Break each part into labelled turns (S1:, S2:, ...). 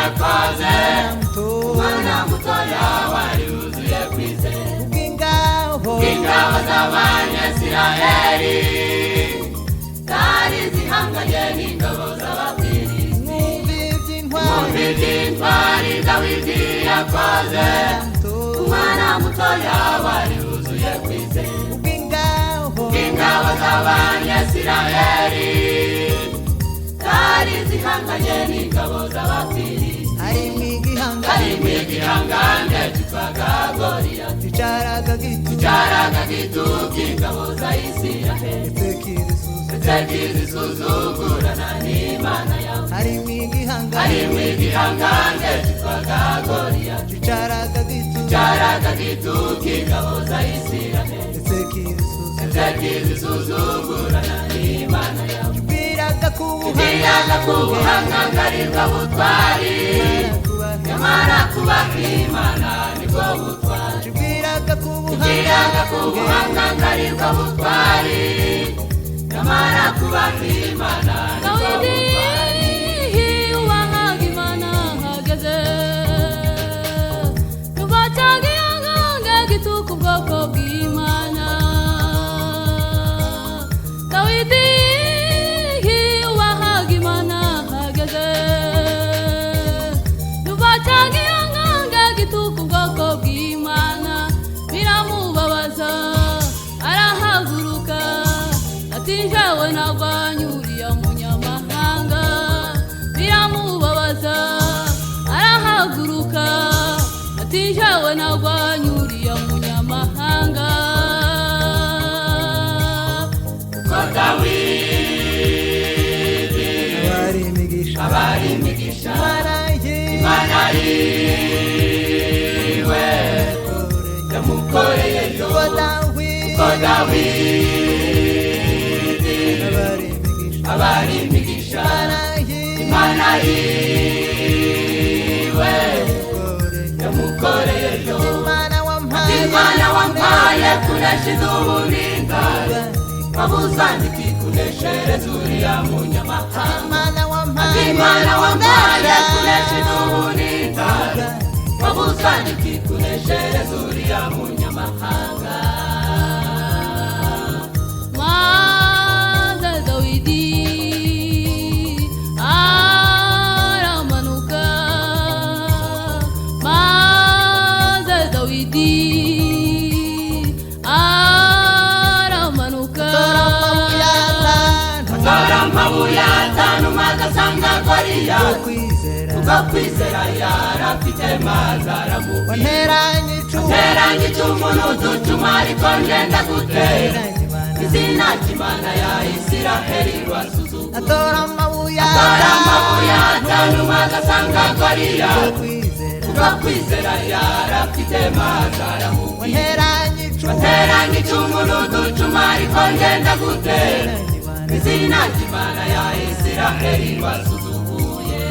S1: yakoze umwana mutoya wari wuzuye kwizera ingabo z'Abanyasiraheli zari zihanganye n'ingabo z'Abafilisti mwumva iby'intwari Dawidi yakoze umwana mutoya wari wuzuye kwizera ingabo z'Abanyasiraheli zari zihanganye n'ingabo z'Abafilisti harimo igihangane cyitwaga Goliyati cyaraga gituka ingabo za Isiraheli ndetse kizisuzugurana n'Imana yawe harimo igihangane cyitwaga Goliyati cyaraga gituka ingabo za Isiraheli ndetse kizisuzugurana n'Imana yawe tubwiraga kubuhangangarirwa butwari nyamara kubaha Imana nibwo butwari tubwiraga kubuhangangarirwa butwari nyamara kubaha Imana nibwo butwari
S2: uwahaga Imana hageze tubacaga iyanganga gituka ubwoko bw'Imana Dawidi uwahaga Imana hageze tubacaga iyanganga gituka ubwoko bw'Imana biramubabaza arahaguruka ati njyewe narwanya uriya munyamahanga biramubabaza arahaguruka ati njyewe narwanya uriya munyamahanga
S1: ko Dawidi abari imigisha Imana yiwe yamukoreye ko Dawidi abari imigisha Imana yiwe yamukoreye Imana wampaye kunesha uburinga wabuzandika ikuneshereza uriya munyamahanga Imana wampaye kunesha uburinga wabuzandika ikuneshereza uriya munyamahanga
S2: maze Dawidi aramanuka maze Dawidi aramanuka
S1: atora amabuye atanu maze asanga Goliyati kubwo kwizera yarafite maze aramuha nteranye icumu n'uducuma ariko ngenda gutera izina ry'Imana ya Isiraheli rwasuzugura atora amabuye atanu maze asanga Goliyati kubwo kwizera yarafite maze aramuha nteranye icumu n'uducuma ariko ngenda gutera izina ry'Imana ya Isiraheli rwasuzuguye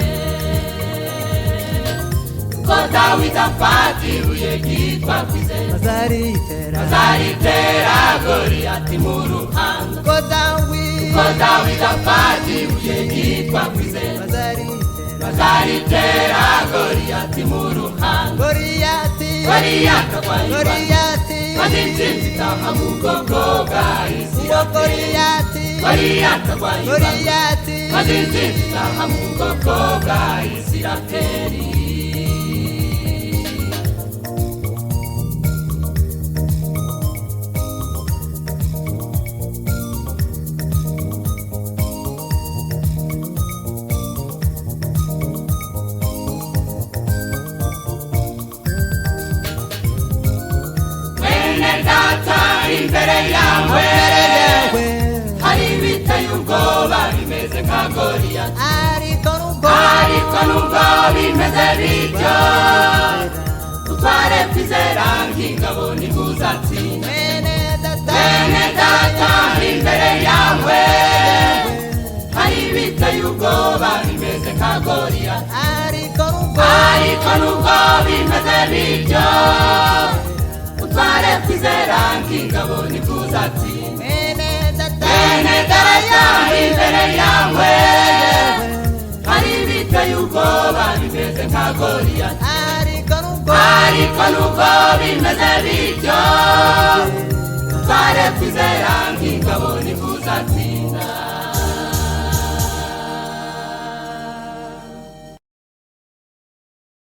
S1: ko Dawidi afata ibuye ryitwa kwizera azaritera Goliyati mu ruhanga ko Dawidi afata ibuye ryitwa kwizera azaritera Goliyati mu ruhanga Goliyati agwanya maze intsinzi itaha mu bwoko bwa Isiraheli Goliyati agwanya maze intsinzi itaha mu bwoko bwa Isiraheli imbere yawe hari biteye ubwoba bimeze nka Goliyati ariko nubwo bimeze bityo utware kwizera nk'ingabo ntibuzatsinda bene data imbere yawe hari biteye ubwoba bimeze nka Goliyati ariko nubwo bimeze bityo utware kwizera nk'ingabo ntibuzatsinda bene data imbere yawe hari biteye ubwoba ubwoba bimeze nka Goliyati ariko nubwo bimeze bityo